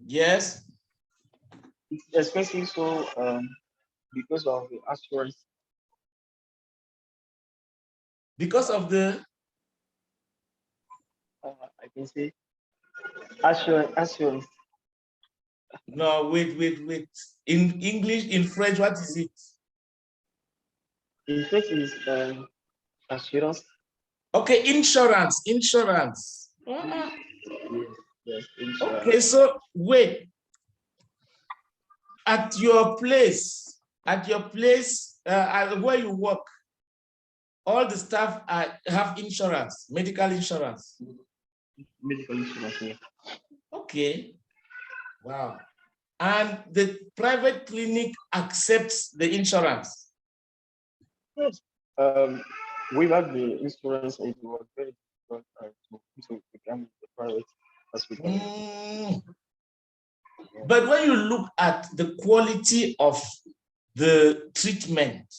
Yes. It's expensive, so because of the assurance. Because of the I can say assurance. no, wait. In English, in French, what is it? In French is assurance. Okay, insurance. Yes, yes, insurance. Okay, so wait. At your place, where you work, all the staff have insurance, medical insurance. Medical insurance, yeah. Okay. Wow. And the private clinic accepts the insurance. Yes. We had the insurance, and it was very difficult to become the private hospital. But when you look at the quality of the treatment,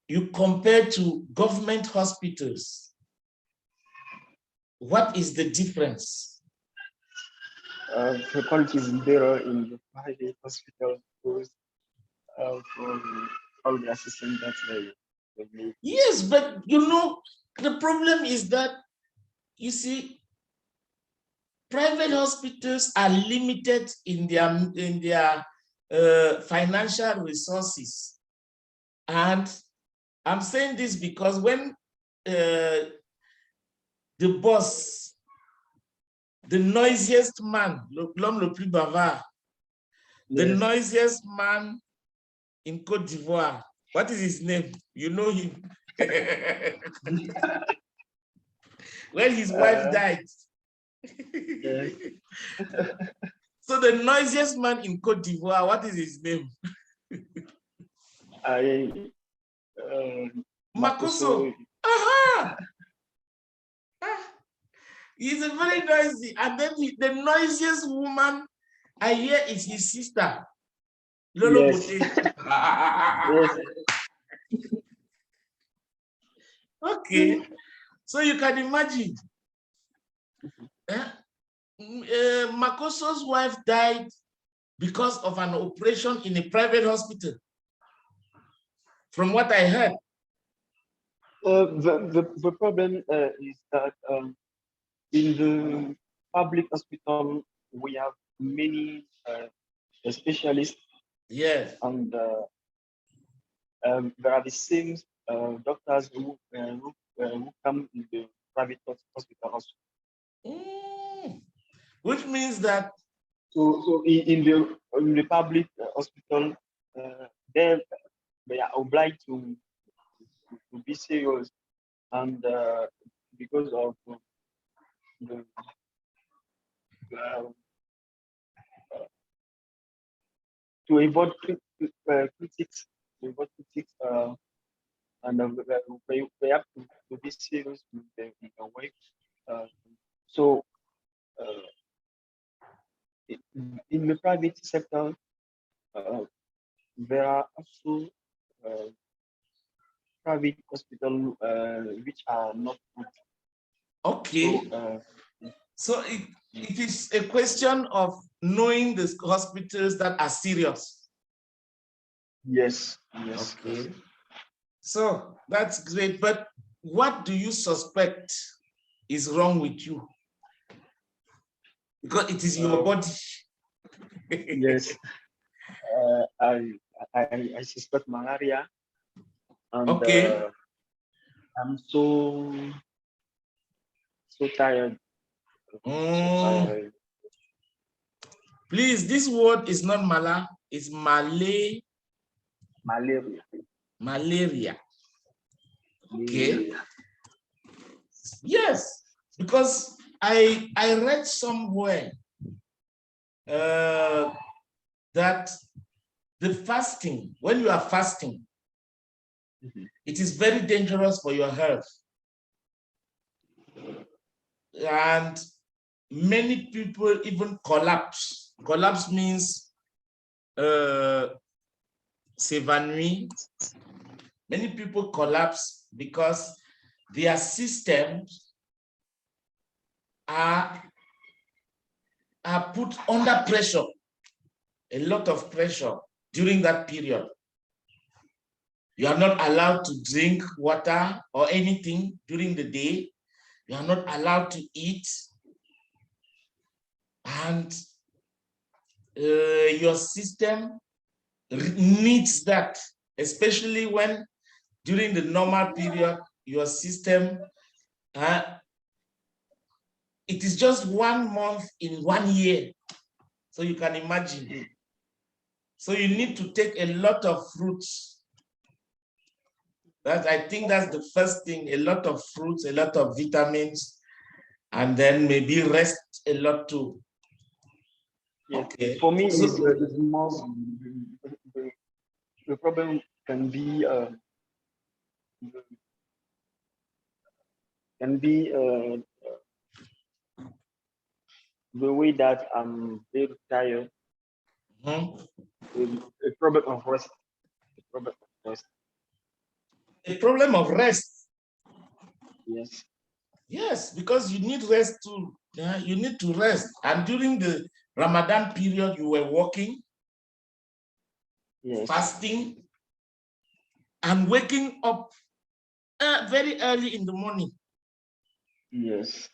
you compare to government hospitals, what is the difference? The quality is better in the private hospital because from all the assistance that they make. Yes, but you know, the problem is that, you see, private hospitals are limited in their financial resources. And I'm saying this because when the boss, the noisiest man, l'homme le plus bavard, the noisiest man in Côte d'Ivoire, what is his name? You know him. When his wife died. So the noisiest man in Côte d'Ivoire, what is his name? Makoso. Aha! He's a very noisy. And then the noisiest woman I hear is his sister, Lolo Bote. Yes. Okay. So you can imagine. Makoso's wife died because of an operation in a private hospital. From what I heard. The problem is that in the public hospital, we have many specialists. Yes. And there are the same doctors who come in the private hospital also. Which means that so in the public hospital, they are obliged to be serious, and because of the to avoid critics, and we have to be serious in the way. So in the private sector, there are also private hospitals which are not good. Okay. So it is a question of knowing the hospitals that are serious. Yes. Yes. Okay. So that's great. But what do you suspect is wrong with you? Because it is your body. Yes. I suspect malaria. And okay. I'm so tired. Please, this word is not mala, it's malaria. Malaria. Okay. Yes, because I read somewhere that the fasting, when you are fasting, it is very dangerous for your health. And many people even collapse. Collapse means s'évanouir. Many people collapse because their systems are put under pressure, a lot of pressure during that period. You are not allowed to drink water or anything during the day. You are not allowed to eat. And your system needs that, especially when during the normal period, your system, it is just 1 month in 1 year. So you can imagine. So you need to take a lot of fruits. I think that's the first thing, a lot of fruits, a lot of vitamins, and then maybe rest a lot too. Yeah. Okay. For me, it's more, the problem can be the way that I'm very tired. A problem of rest. A problem of rest. A problem of rest. Yes. Yes, because you need rest too. Yeah, you need to rest. And during the Ramadan period, you were working, yes, fasting, and waking up very early in the morning. Yes.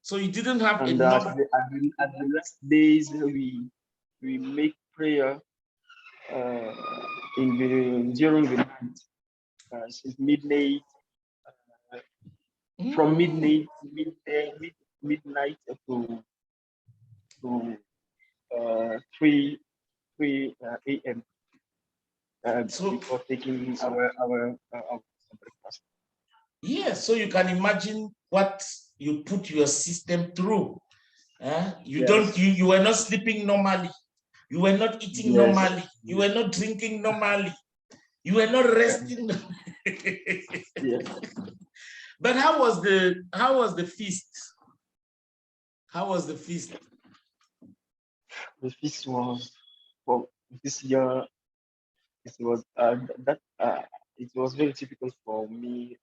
So you didn't have and enough. At the last days, we make prayer during the night, since midnight. From midnight to 3 a.m. Before taking our breakfast. Yes, so you can imagine what you put your system through. You were not sleeping normally. You were not eating normally. You were not drinking normally. You were not resting. Yes. But how was the feast? How was the feast? The feast was, for this year, it was it was very difficult for me,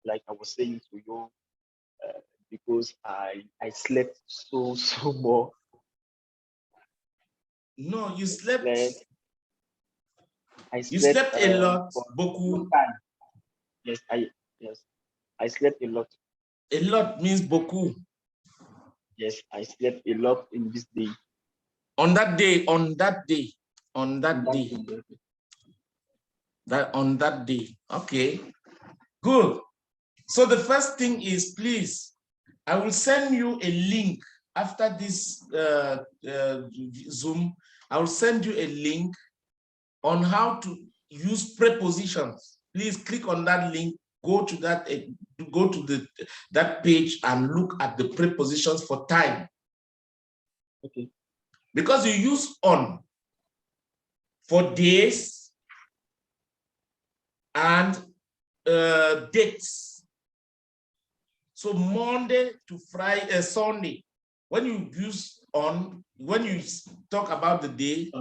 like I was saying to you, because I slept so more. No, you slept. You slept a lot, beaucoup. Yes, I slept a lot. A lot means beaucoup. Yes, I slept a lot in this day. On that day. Okay, good. So the first thing is, please, I will send you a link after this Zoom. I will send you a link on how to use prepositions. Please click on that link, go to that page and look at the prepositions for time. Okay. Because you use on for days and dates. So Monday to Friday, Sunday. When you use on, when you talk about the day,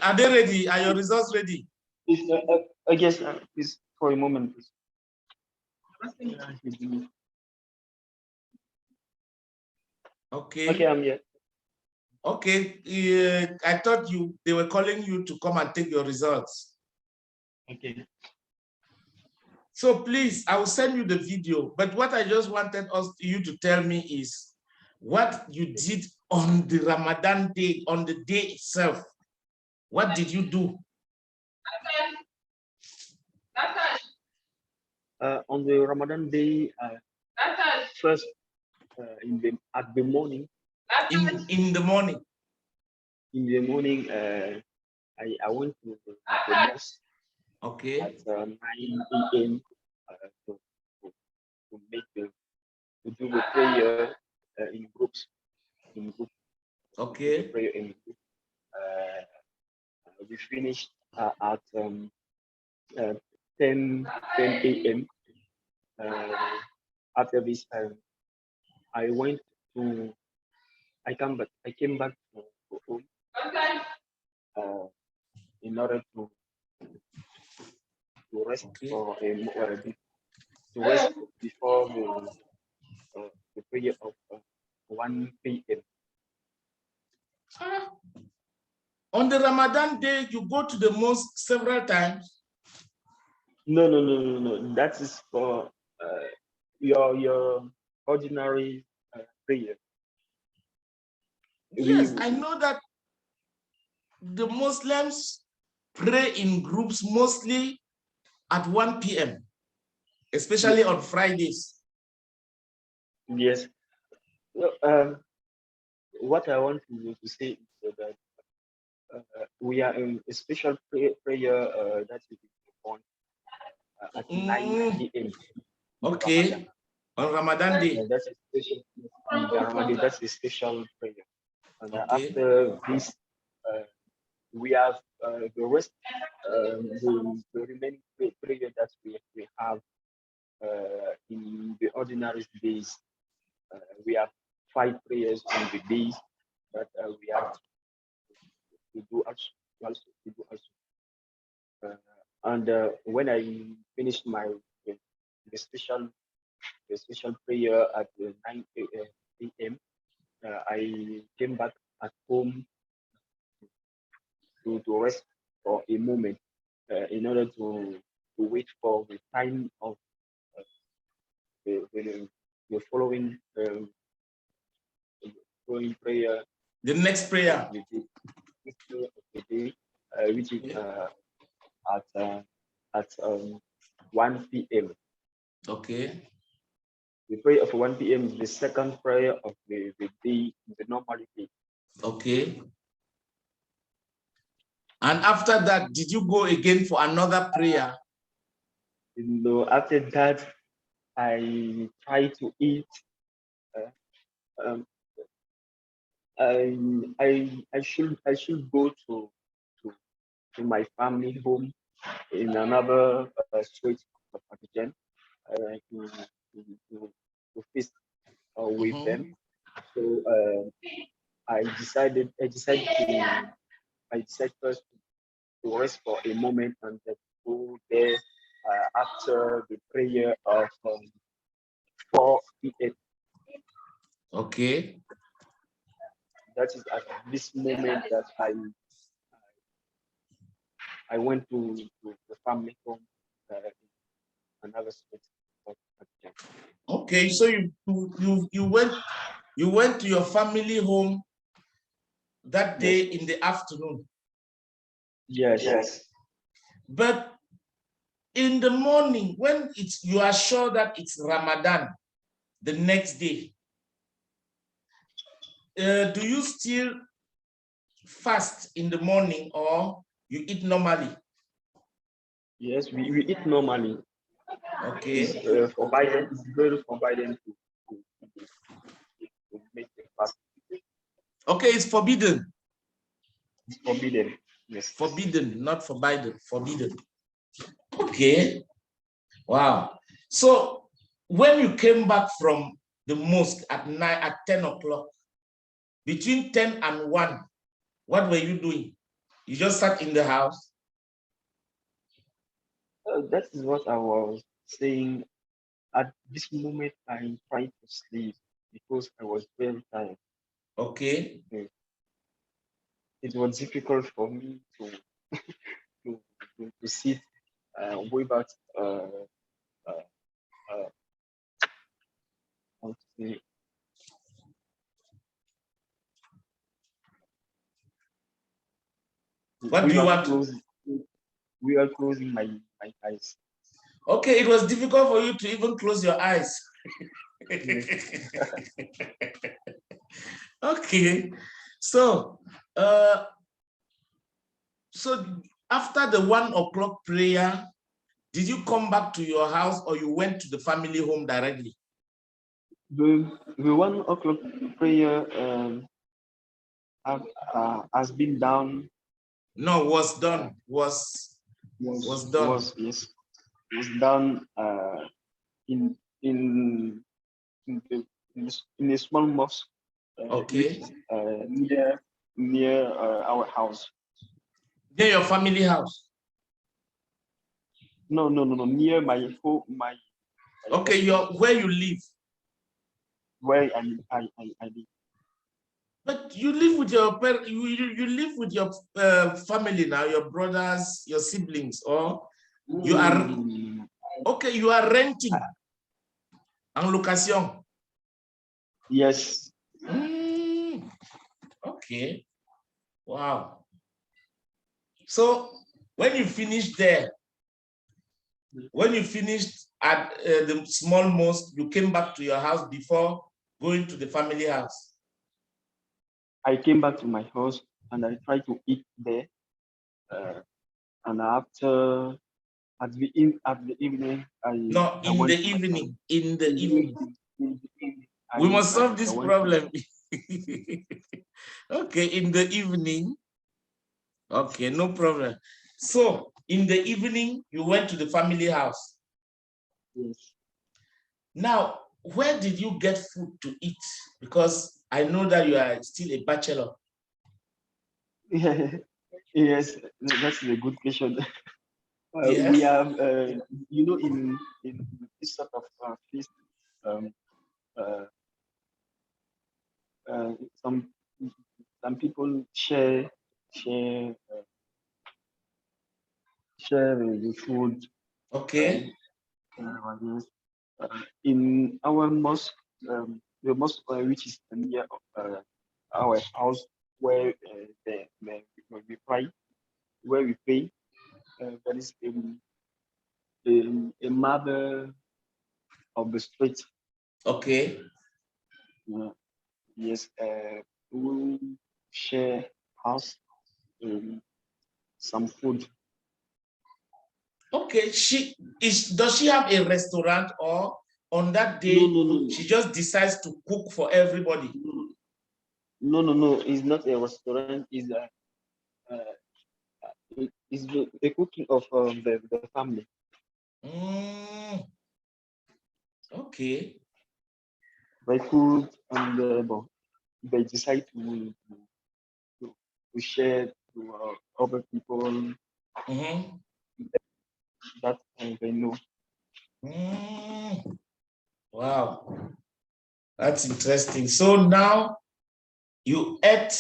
are they ready? Are your results ready? I guess, please, for a moment, please. Okay. Okay, I'm here. Okay, I thought they were calling you to come and take your results. Okay. So please, I will send you the video. But what I just wanted you to tell me is what you did on the Ramadan day, on the day itself. What did you do? On the Ramadan day, first at the morning. In the morning. In the morning, I went to the mosque. Okay. At 9 a.m. To do the prayer in groups. Okay. Prayer in group. We finished at 10 a.m. After this, I came back to home in order to rest, okay, to rest before prayer of 1 p.m. On the Ramadan day, you go to the mosque several times? No. That is for your ordinary prayer. Yes, I know that the Muslims pray in groups mostly at 1 p.m., especially on Fridays. Yes. What I want to say is that we are in a special prayer that is on at 9 p.m. Okay, on Ramadan day. That's a special. That's a special prayer. And Okay. after this, we have the rest, the remaining prayer that we have in the ordinary days. We have 5 prayers in the days that we have to do also. And when I finished my the special prayer at 9 a.m., I came back at home to rest for a moment in order to wait for the time of the following prayer. The next prayer. Which is at 1 p.m. Okay. The prayer of 1 p.m. is the second prayer of the day, the normal day. Okay. And after that, did you go again for another prayer? No, after that, I try to eat. I should go to my family home in another street of Abidjan to feast with them. So I decided first to rest for a moment and then go there after the prayer of 4 p.m. Okay. That is at this moment that I went to the family home another street of Abidjan. Okay, so you went to your family home that day in the afternoon. Yes. But in the morning, when you are sure that it's Ramadan, the next day, do you still fast in the morning or you eat normally? Yes, we eat normally. Okay. It's forbidden. It's very forbidden to make a fast. Okay, it's forbidden. It's forbidden. Yes. Forbidden, not forbidden. Forbidden. Okay. Wow. So when you came back from the mosque at 10 o'clock, between 10 and 1, what were you doing? You just sat in the house? That is what I was saying. At this moment, I'm trying to sleep because I was very tired. Okay. It was difficult for me to sit without how to say. What do you want? We are closing my eyes. Okay, it was difficult for you to even close your eyes. Okay, so after the 1 o'clock prayer, did you come back to your house or you went to the family home directly? The 1 o'clock prayer has been done. No, was done. Was done. Yes, was done in a small mosque. Okay. Near our house. Near your family house? No. Near my home. Okay, where you live? where I live. But you live with your you live with your family now, your brothers, your siblings, or you are okay. You are renting en location. Yes. Okay. Wow. So when you finished there, when you finished at the small mosque, you came back to your house before going to the family house. I came back to my house and I tried to eat there. And after at the evening, in the evening. We must solve this problem. Okay, in the evening. Okay, no problem. So in the evening, you went to the family house. Yes. Now, where did you get food to eat? Because I know that you are still a bachelor. Yes, that's a good question. Yes. We have, you know, in this sort of feast, some people share the food. Okay. In our mosque, the mosque which is near our house, where we pray, there is a mother of the street. Okay. Yes, who share house, some food. Okay, does she have a restaurant, or on that day No. she just decides to cook for everybody? No. It's not a restaurant. It's the cooking of the family. Okay. By food, and they decide to share to other people that they know. Wow, that's interesting. So now you ate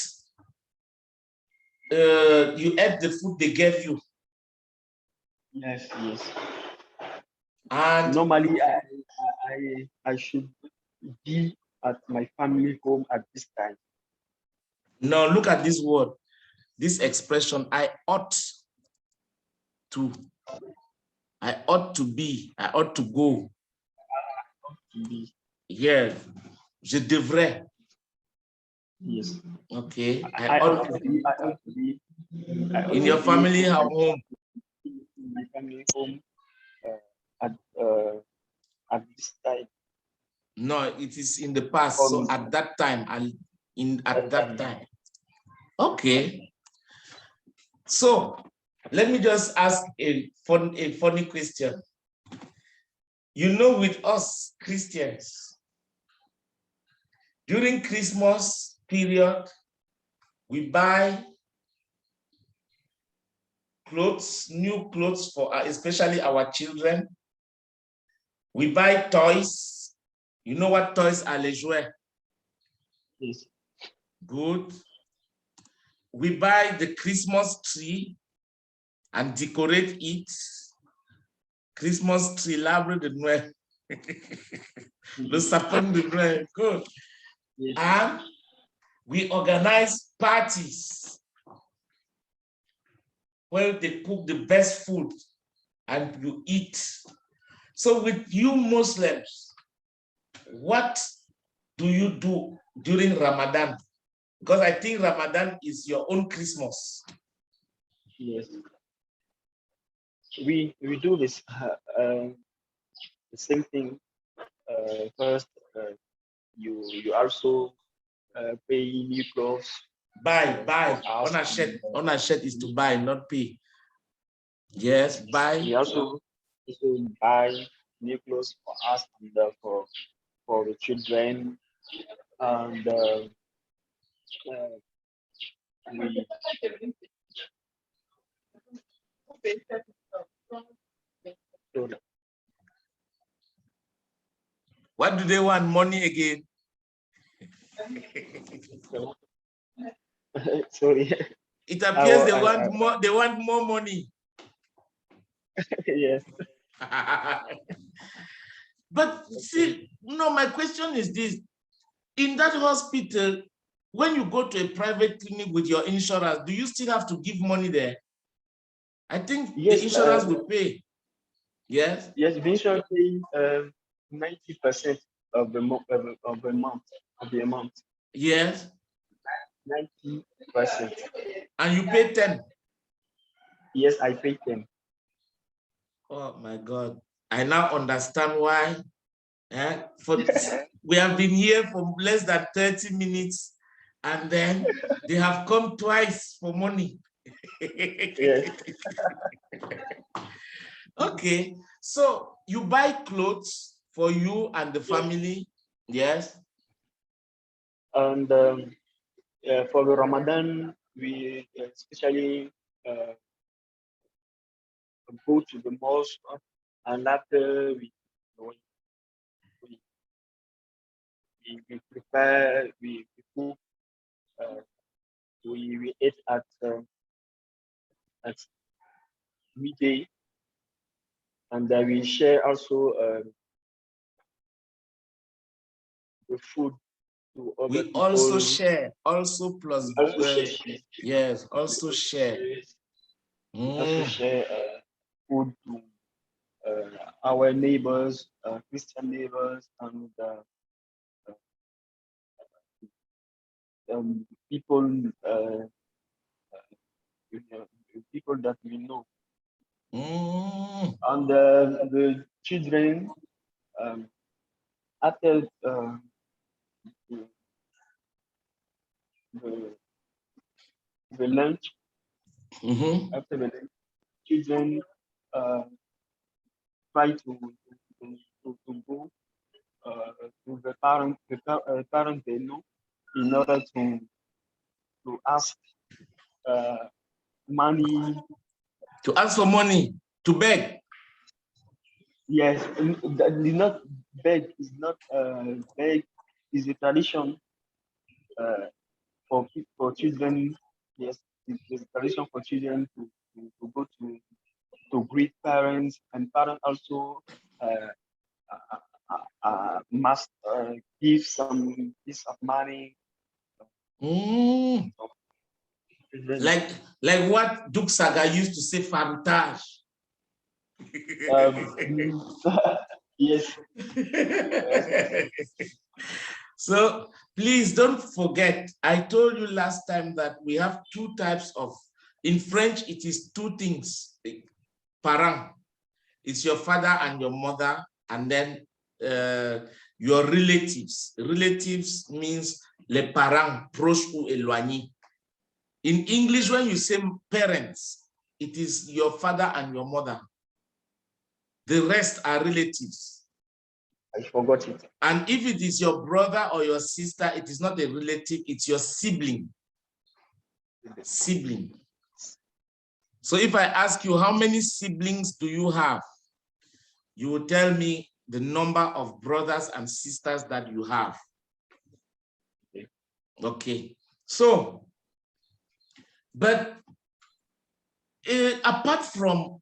the food they gave you. Yes. And normally I should be at my family home at this time. now look at this word, this expression, I ought to be, I ought to go. Yeah, je devrais. Yes. Okay. I ought to be in your family home. In my family home at this time. No, it is in the past. So at that time, at that time. Okay. So let me just ask a funny question. You know, with us Christians, during Christmas period, we buy clothes, new clothes for especially our children. We buy toys. You know what toys are? Les jouets. Yes. Good. We buy the Christmas tree and decorate it. Christmas tree, l'arbre de Noël. Le sapin de Noël. Good. Yes. And we organize parties where they cook the best food and you eat. So with you Muslims, what do you do during Ramadan? Because I think Ramadan is your own Christmas. Yes. We do this the same thing. First, you also pay new clothes. Buy. Ownership is to buy, not pay. Yes, buy. We also buy new clothes for us and for the children, and what do they want? Money again? Sorry. It appears they want more money. Yes. But see, no, my question is this. In that hospital, when you go to a private clinic with your insurance, do you still have to give money there? I think yes, the insurance will pay. Yes? Yes, the insurance pays 90% of the amount. Yes. 90%. And you pay 10? Yes, I pay 10. Oh my God. I now understand why. We have been here for less than 30 minutes and then they have come twice for money. Yes. Okay, so you buy clothes for you and the family, yes? And for the Ramadan, we especially go to the mosque, and after we prepare, we cook, we eat at midday, and we share also the food to other we people. Also share, also plus, yes, also share. Also share food to our neighbors, Christian neighbors, and people, people that we know. And the children, after the lunch, after the lunch, children try to go to the parent they know, in order to ask money. To ask for money, to beg. Yes, not beg. Is not beg. Is a tradition for children. Yes, it's a tradition for children to go to greet parents, and parents also must give some piece of money. Like what Duke Saga used to say, farutage. Yes. So please don't forget, I told you last time that we have two types of, in French, it is two things. Parent, it's your father and your mother, and then your relatives. Relatives means les parents, proches ou éloignés. In English, when you say parents, it is your father and your mother. The rest are relatives. I forgot it. And if it is your brother or your sister, it is not a relative, it's your sibling. Sibling. So if I ask you, how many siblings do you have? You will tell me the number of brothers and sisters that you have. Okay. So, but apart from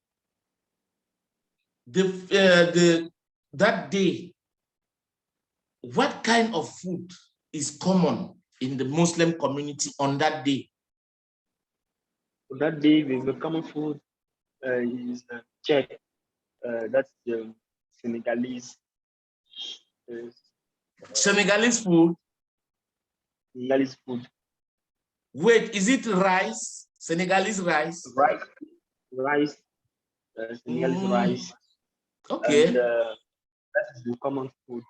that day, what kind of food is common in the Muslim community on that day? On that day, the common food is chack. That's the Senegalese. Senegalese food? Senegalese food. Wait, is it rice? Senegalese rice? Rice. Senegalese rice. Okay. And that is the common food.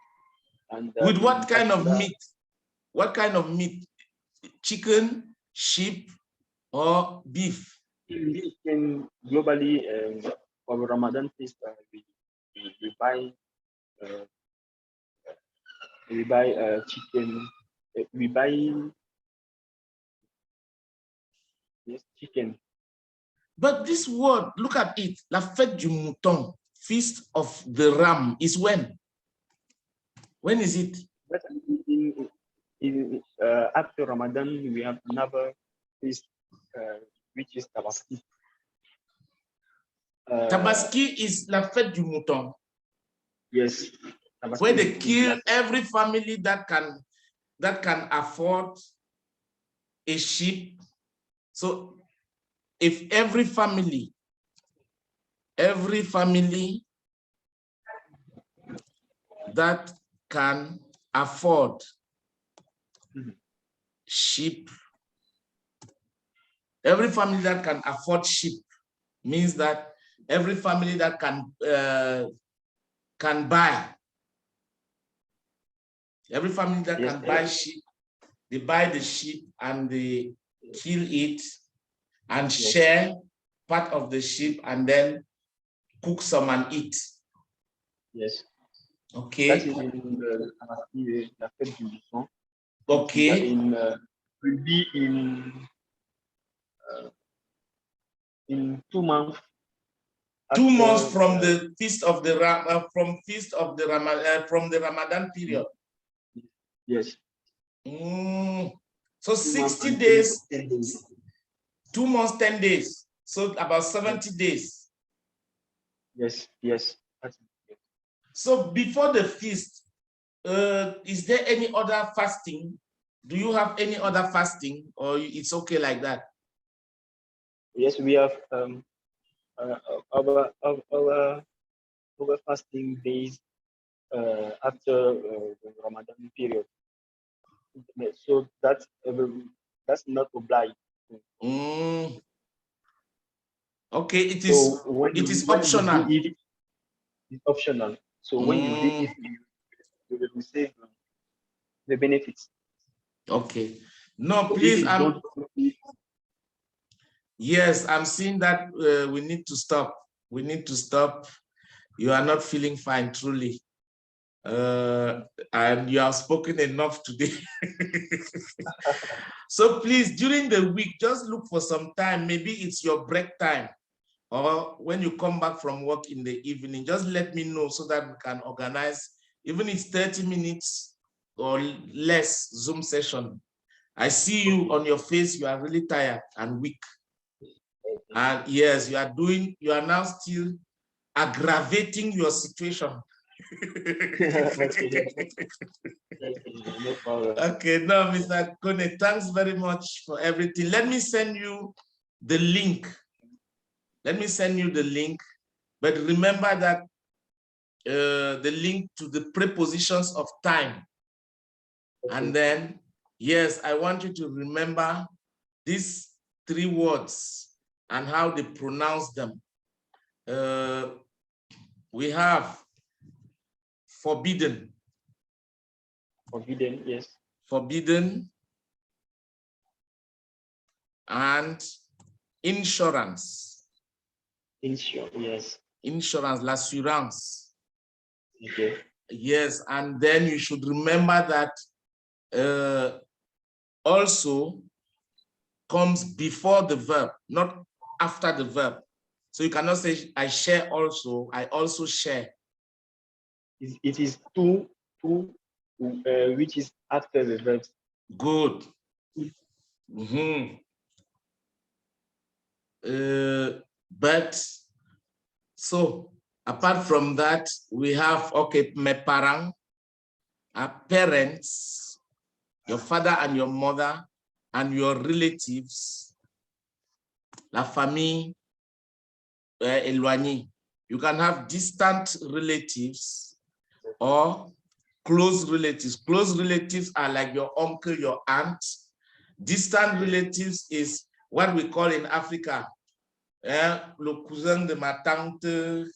And with what kind of meat? What kind of meat? Chicken, sheep, or beef? In globally, for Ramadan feast, we buy chicken. We buy chicken. But this word, look at it, la fête du mouton, feast of the ram, is when? When is it? after Ramadan, we have another feast, which is Tabaski. Tabaski is la fête du mouton. Yes. Tabaski Where they kill every family that can afford a sheep. So if every family that can afford sheep, every family that can afford sheep means that every family that can buy, every family that can buy sheep, they buy the sheep and they kill it and share part of the sheep and then cook some and eat. Yes. Okay. That is in la fête du mouton. Okay. Will be in 2 months. 2 months from the feast of the from the Ramadan period. Yes. So 60 days, 2 months, 10 days. So about 70 days. Yes, yes. So before the feast, is there any other fasting? Do you have any other fasting, or it's okay like that? Yes, we have our fasting days after the Ramadan period. So that's not obliged. Okay, it is. So it is optional. It's optional. So when you do it, you will receive the benefits. Okay. No, so please. Yes, I'm seeing that we need to stop. We need to stop. You are not feeling fine, truly. And you have spoken enough today. So please, during the week, just look for some time. Maybe it's your break time, or when you come back from work in the evening, just let me know so that we can organize, even if it's 30 minutes or less Zoom session. I see you on your face, you are really tired and weak. And yes, you are now still aggravating your situation. Okay, no, Mr. Koné, thanks very much for everything. Let me send you the link. Let me send you the link. But remember that the link to the prepositions of time. And then, yes, I want you to remember these 3 words and how they pronounce them. We have forbidden. Forbidden, yes. Forbidden. And insurance. Insurance, yes. Insurance, l'assurance. Okay. Yes, and then you should remember that also comes before the verb, not after the verb. So you cannot say, I share also, I also share. It is to, which is after the verb. Good. But, so, apart from that, we have, okay, mes parents, parents, your father and your mother, and your relatives, la famille éloignée. You can have distant relatives or close relatives. Close relatives are like your uncle, your aunt. Distant relatives is what we call in Africa, le cousin de ma tante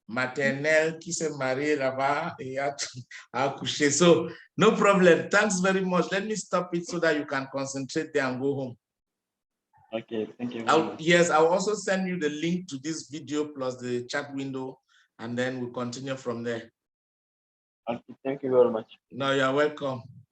maternelle qui s'est mariée là-bas et a accouché. So, no problem. Thanks very much. Let me stop it so that you can concentrate there and go home. Okay, thank you. Yes, I'll also send you the link to this video plus the chat window, and then we'll continue from there. Okay, thank you very much. No, you're welcome.